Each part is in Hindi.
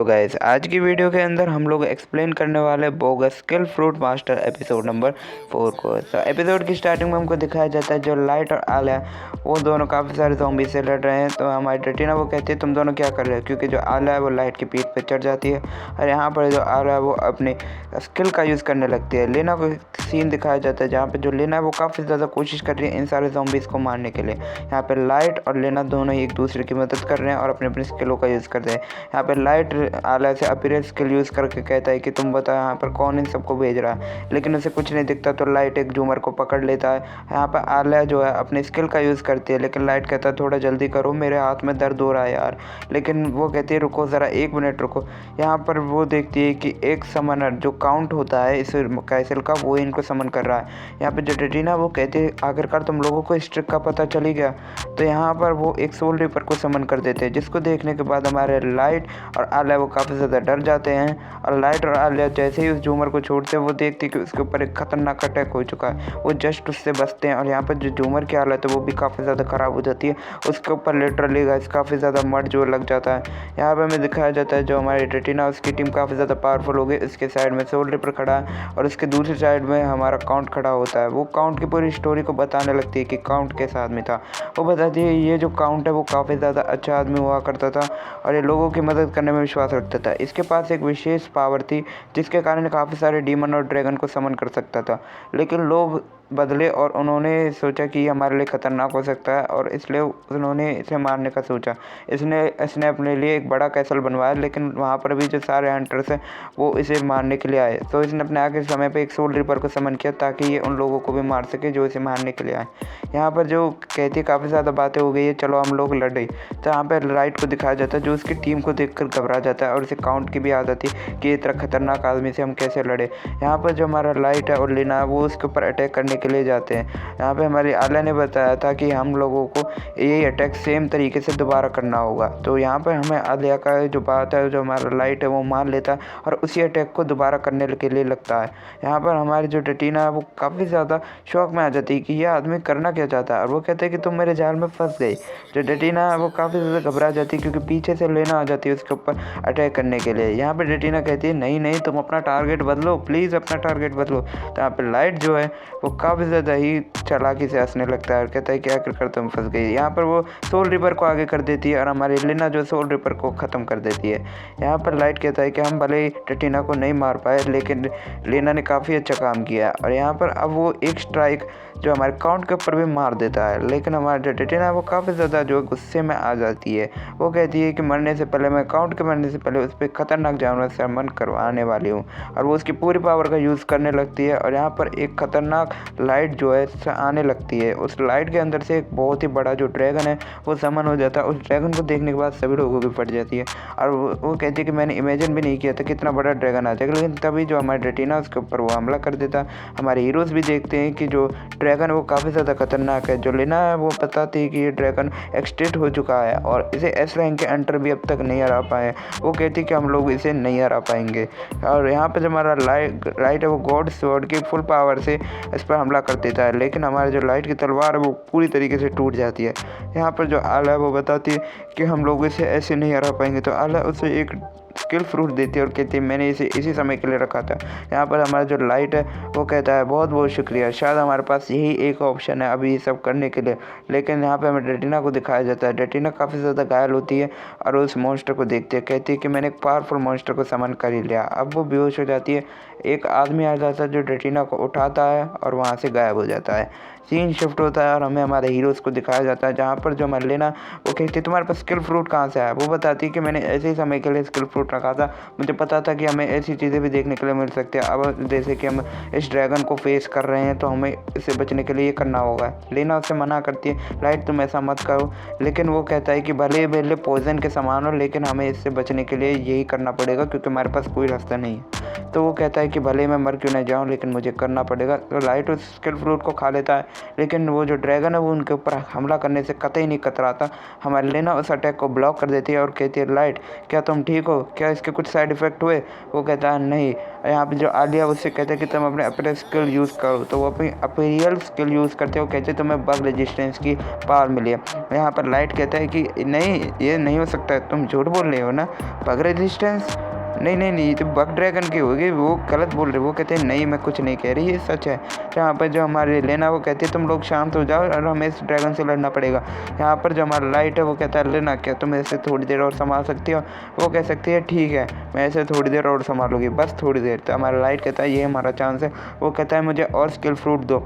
तो गाइस आज की वीडियो के अंदर हम लोग एक्सप्लेन करने वाले bogus skill fruit master episode number 4 को। तो एपिसोड की स्टार्टिंग में हमको दिखाया जाता है जो लाइट और आलिया वो दोनों काफ़ी सारे ज़ॉम्बी से लड़ रहे हैं। तो हमारी टटीना वो कहती है तुम दोनों क्या कर रहे हो, क्योंकि जो आलिया है वो लाइट की पीठ पे चढ़ जाती है और यहाँ पर जो आलिया है वो अपनी स्किल का यूज़ करने लगती है। लेना को सीन दिखाया जाता है जहाँ पे जो लेना है वो काफ़ी ज़्यादा कोशिश कर रही है इन सारे ज़ॉम्बीज़ को मारने के लिए। यहाँ पे लाइट और लेना दोनों ही एक दूसरे की मदद कर रहे हैं और अपनी अपनी स्किलों का यूज़ कर रहे हैं। यहाँ पे लाइट आलिया से अपीयरेंस स्किल यूज़ करके कहता है कि तुम बताओ यहाँ पर कौन इन सबको भेज रहा है, लेकिन उसे कुछ नहीं दिखता। तो लाइट एक झूमर को पकड़ लेता है। यहाँ पर आलिया जो है अपनी स्किल का यूज़ करती है, लेकिन लाइट कहता है थोड़ा जल्दी करो, मेरे हाथ में दर्द हो रहा है यार। लेकिन वो कहती है रुको ज़रा 1 मिनट रुको। यहाँ पर वो देखती है कि एक समनर जो काउंट होता है इस कैसल का वो इनको समन कर रहा है। यहाँ पर जो टटीना वो कहती है आखिरकार तुम लोगों को इस ट्रिक का पता चल ही गया। तो यहाँ पर वो एक सोल रिपर को समन कर देते हैं, जिसको देखने के बाद हमारे लाइट और आलिया वो काफ़ी ज़्यादा डर जाते हैं। और लाइट और आलिया जैसे ही उस झूमर को छोड़ते हैं वो देखते हैं कि उसके ऊपर एक खतरनाक अटैक हो चुका है। वो जस्ट उससे बचते हैं और यहाँ पर जो झूमर की हालत है वो भी काफ़ी ज़्यादा ख़राब हो जाती है। उसके ऊपर लिटरली गाइस काफ़ी ज़्यादा मड जो लग जाता है। यहाँ पर हमें दिखाया जाता है जो हमारी टटीना उसकी टीम काफ़ी ज़्यादा पावरफुल हो गई। इसके साइड में सोल रिपर खड़ा है और उसके दूसरी साइड में हमारा काउंट खड़ा होता है। वो काउंट की पूरी स्टोरी को बताने लगती है कि काउंट कैसा आदमी था। वो बताती है ये जो काउंट है वो काफ़ी ज़्यादा अच्छा आदमी हुआ करता था और ये लोगों की मदद करने में विश्वास रखता था। इसके पास एक विशेष पावर थी जिसके कारण काफ़ी सारे डीमन और ड्रैगन को समन कर सकता था। लेकिन लोग बदले और उन्होंने सोचा कि ये हमारे लिए ख़तरनाक हो सकता है और इसलिए उन्होंने इसे मारने का सोचा। इसने अपने लिए एक बड़ा कैसल बनवाया, लेकिन वहाँ पर भी जो सारे हंटर्स हैं वो इसे मारने के लिए आए। तो इसने अपने आगे समय पे एक सोल रिपर को समन किया ताकि ये उन लोगों को भी मार सके जो इसे मारने के लिए आए। यहाँ पर जो कहती है काफ़ी ज़्यादा बातें हो गई है, चलो हम लोग लड़े। तो यहाँ पर लाइट को दिखाया जाता है जो उसकी टीम को देखकर घबरा जाता है और उसे काउंट की भी आदत थी कि इतना खतरनाक आदमी से हम कैसे लड़े। यहाँ पर जो हमारा लाइट है और लीना है वो उसके ऊपर अटैक करने के लिए जाते हैं। यहाँ पे हमारी आलिया ने बताया था कि हम लोगों को यही अटैक सेम तरीके से दोबारा करना होगा। तो यहाँ पर हमें आलिया का जो बात है जो हमारा लाइट है वो मान लेता है और उसी अटैक को दोबारा करने के लिए लगता है। यहाँ पर हमारी जो टटीना है वो काफ़ी ज़्यादा शौक में आ जाती है कि यह आदमी करना क्या चाहता है और वो कहते हैं कि तुम मेरे जाल में फंस गई। जो टटीना है वो काफ़ी ज़्यादा घबरा जाती है क्योंकि पीछे से लेना आ जाती है उसके ऊपर अटैक करने के लिए। यहाँ पर टटीना कहती है नहीं नहीं तुम अपना टारगेट बदलो, प्लीज़ अपना टारगेट बदलो। तो यहाँ पर लाइट जो है वो काफ़ी ज़्यादा ही चालाकी से हंसने लगता है और कहता है क्या कर तुम फंस गई। यहाँ पर वो सोल रिपर को आगे कर देती है और हमारी लेना जो सोल रिपर को ख़त्म कर देती है। यहाँ पर लाइट कहता है कि हम भले ही टटीना को नहीं मार पाए लेकिन लेना ने काफ़ी अच्छा काम किया। और यहाँ पर अब वो एक स्ट्राइक जो हमारे काउंट के ऊपर भी मार देता है, लेकिन हमारी जो टटीना है वो काफ़ी ज़्यादा जो गुस्से में आ जाती है। वो कहती है कि मरने से पहले मैं काउंट के मरने से पहले उस पर खतरनाक जानवर से मन करवाने वाली हूँ और वो उसकी पूरी पावर का यूज़ करने लगती है। और यहाँ पर एक खतरनाक लाइट जो है आने लगती है। उस लाइट के अंदर से एक बहुत ही बड़ा जो ड्रैगन है वो समन हो जाता है। उस ड्रैगन को देखने के बाद सभी लोगों की फट जाती है और वो कहती है कि मैंने इमेजिन भी नहीं किया था कितना बड़ा ड्रैगन आ जाएगा। लेकिन तभी जो हमारी टटीना उसके ऊपर वो हमला कर देता। हमारे हीरोज़ भी देखते हैं कि जो ड्रैगन वो काफ़ी ज़्यादा खतरनाक है। जो लेना है वो बताती है कि ये ड्रैगन एक्सटिंक्ट हो चुका है और इसे एस रैंक के अंडर भी अब तक नहीं हरा पाए। वो कहती है कि हम लोग इसे नहीं हरा पाएंगे। और यहाँ पर जो हमारा लाइट है वो गॉड स्वॉर्ड की फुल पावर से इस पर हमला कर देता है, लेकिन हमारे जो लाइट की तलवार है वो पूरी तरीके से टूट जाती है। यहाँ पर जो आलिया है वो बताती है कि हम लोग इसे ऐसे नहीं हरा पाएंगे। तो आलिया उसे एक स्किल फ्रूट देती है और कहती है मैंने इसे इसी समय के लिए रखा था। यहाँ पर हमारा जो लाइट है वो कहता है बहुत बहुत शुक्रिया, शायद हमारे पास यही एक ऑप्शन है अभी ये सब करने के लिए। लेकिन यहाँ पे हमें टटीना को दिखाया जाता है। टटीना काफ़ी ज़्यादा घायल होती है और उस मॉन्स्टर को देखती है, कहती है कि मैंने एक पावरफुल मॉन्स्टर को समन कर ही लिया। अब वो बेहोश हो जाती है। एक आदमी आ जाता है जो टटीना को उठाता है और वहाँ से गायब हो जाता है। सीन शिफ्ट होता है और हमें हमारे हीरोज़ को दिखाया जाता है जहाँ पर जो हमारे लेना वो कहती है तुम्हारे पास स्किल फ्रूट कहाँ से आया। वो बताती है कि मैंने ऐसे ही समय के लिए स्किल फ्रूट रखा था, मुझे पता था कि हमें ऐसी चीज़ें भी देखने के लिए मिल सकती है। अब जैसे कि हम इस ड्रैगन को फेस कर रहे हैं तो हमें इससे बचने के लिए ये करना होगा। लेना उससे मना करती है लाइट तुम ऐसा मत करो, लेकिन वो कहता है कि भले भले पॉइजन के समान हो लेकिन हमें इससे बचने के लिए यही करना पड़ेगा क्योंकि हमारे पास कोई रास्ता नहीं है। तो वो कहता है कि भले मैं मर क्यों ना जाऊँ लेकिन मुझे करना पड़ेगा। तो लाइट उस स्किल फ्रूट को खा लेता है, लेकिन वो जो ड्रैगन है वो उनके ऊपर हमला करने से कतई नहीं कतराता। हमारी लेना उस अटैक को ब्लॉक कर देती है और कहती है, लाइट क्या तुम ठीक हो, क्या इसके कुछ साइड इफ़ेक्ट हुए? वो कहता है नहीं। यहाँ पे जो आलिया उससे कहते हैं कि तुम अपने स्किल यूज़ करो, तो वो अपनी अपीरियल स्किल यूज़ करते हो, कहते तुम्हें बग रेजिस्टेंस की पावर मिली है। यहाँ पर लाइट कहता है कि नहीं, ये नहीं हो सकता है, तुम झूठ बोल रहे हो ना, बग रेजिस्टेंस नहीं नहीं नहीं, ये तो बग ड्रैगन की होगी, वो गलत बोल रहे। वो कहते हैं नहीं, मैं कुछ नहीं कह रही, ये सच है। यहाँ पर जो हमारे लेना वो कहती है तुम लोग शांत हो जाओ और हमें इस ड्रैगन से लड़ना पड़ेगा। यहाँ पर जो हमारा लाइट है वो कहता है, लेना क्या तुम ऐसे थोड़ी देर और संभाल सकती हो? वो कह सकती है ठीक है, मैं ऐसे थोड़ी देर और संभालूंगी, बस थोड़ी देर। तो हमारा लाइट कहता है ये हमारा चांस है। वो कहता है मुझे और स्किल फ्रूट दो।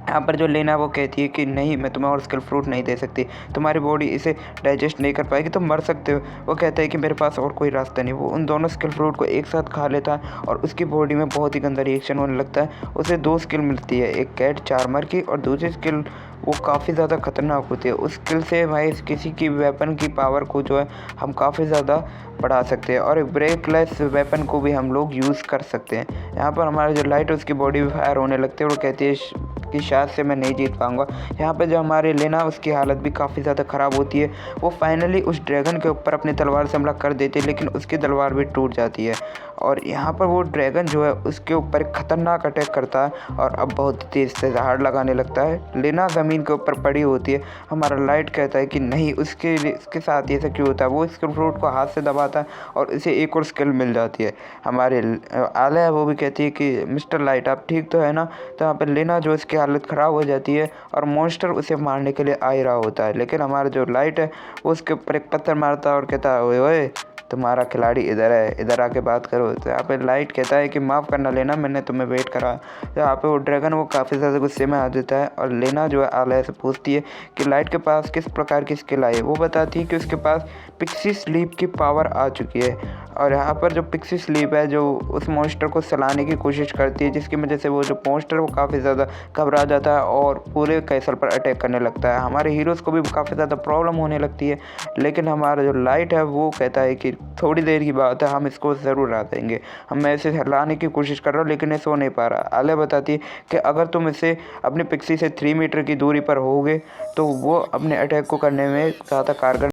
यहाँ पर जो लेना वो कहती है कि नहीं, मैं तुम्हें और स्किल फ्रूट नहीं दे सकती, तुम्हारी बॉडी इसे डाइजेस्ट नहीं कर पाएगी, तुम मर सकते हो। वो कहता है कि मेरे पास और कोई रास्ता नहीं। वो उन दोनों स्किल फ्रूट को एक साथ खा लेता है और उसकी बॉडी में बहुत ही गंदा रिएक्शन होने लगता है। उसे 2 स्किल मिलती है, एक कैट चार्मर की और दूसरी स्किल वो काफ़ी ज़्यादा खतरनाक होती है। उस स्किल से भाई किसी की वेपन की पावर को जो है हम काफ़ी ज़्यादा बढ़ा सकते हैं और एक ब्रेकलेस वेपन को भी हम लोग यूज़ कर सकते हैं। यहाँ पर हमारा जो लाइट है उसकी बॉडी भी फायर होने लगती है और वो कहती है कि शायद से मैं नहीं जीत पाऊँगा। यहाँ पे जो हमारे लेना उसकी हालत भी काफ़ी ज़्यादा ख़राब होती है। वो फाइनली उस ड्रैगन के ऊपर अपनी तलवार से हमला कर देती है, लेकिन उसकी तलवार भी टूट जाती है और यहाँ पर वो ड्रैगन जो है उसके ऊपर एक खतरनाक अटैक करता है और अब बहुत तेज़ से जहर लगाने लगता है। लेना ज़मीन के ऊपर पड़ी होती है। हमारा लाइट कहता है कि नहीं, उसके साथ ये सब क्यों होता है। वो स्किल फ्रूट को हाथ से दबाता है और इसे एक और स्किल मिल जाती है। हमारे आलिया वो भी कहती है कि मिस्टर लाइट आप ठीक तो है ना। तो यहाँ पर लेना जो इसकी हालत ख़राब हो जाती है और मॉन्स्टर उसे मारने के लिए आ ही रहा होता है, लेकिन हमारा जो लाइट है वो उसके ऊपर एक पत्थर मारता है और कहता है ओए ओए, तुम्हारा खिलाड़ी इधर है, इधर आके बात करो। तो यहाँ पे लाइट कहता है कि माफ़ करना लेना, मैंने तुम्हें वेट करा। तो यहाँ पे वो ड्रैगन वो काफ़ी ज़्यादा गुस्से में आ जाता है और लेना जो है आलिया से पूछती है कि लाइट के पास किस प्रकार की स्किल आई है। वो बताती है कि उसके पास पिक्सी स्लीप की पावर आ चुकी है और यहाँ पर जो पिक्सी स्लीप है जो उस मॉन्स्टर को सलाने की कोशिश करती है, जिसकी वजह से वो जो मॉन्स्टर वो काफ़ी ज़्यादा घबरा जाता है और पूरे कैसल पर अटैक करने लगता है। हमारे हीरोज़ को भी काफ़ी ज़्यादा प्रॉब्लम होने लगती है, लेकिन हमारा जो लाइट है वो कहता है कि थोड़ी देर की बात है, हम इसको ज़रूर हरा देंगे। हम ऐसे हराने की कोशिश कर रहा हूँ लेकिन ऐसे हो नहीं पा रहा। आलिया बताती है कि अगर तुम इसे अपनी पिक्सी से 3 मीटर की दूरी पर होगे तो वो अपने अटैक को करने में ज़्यादा कारगर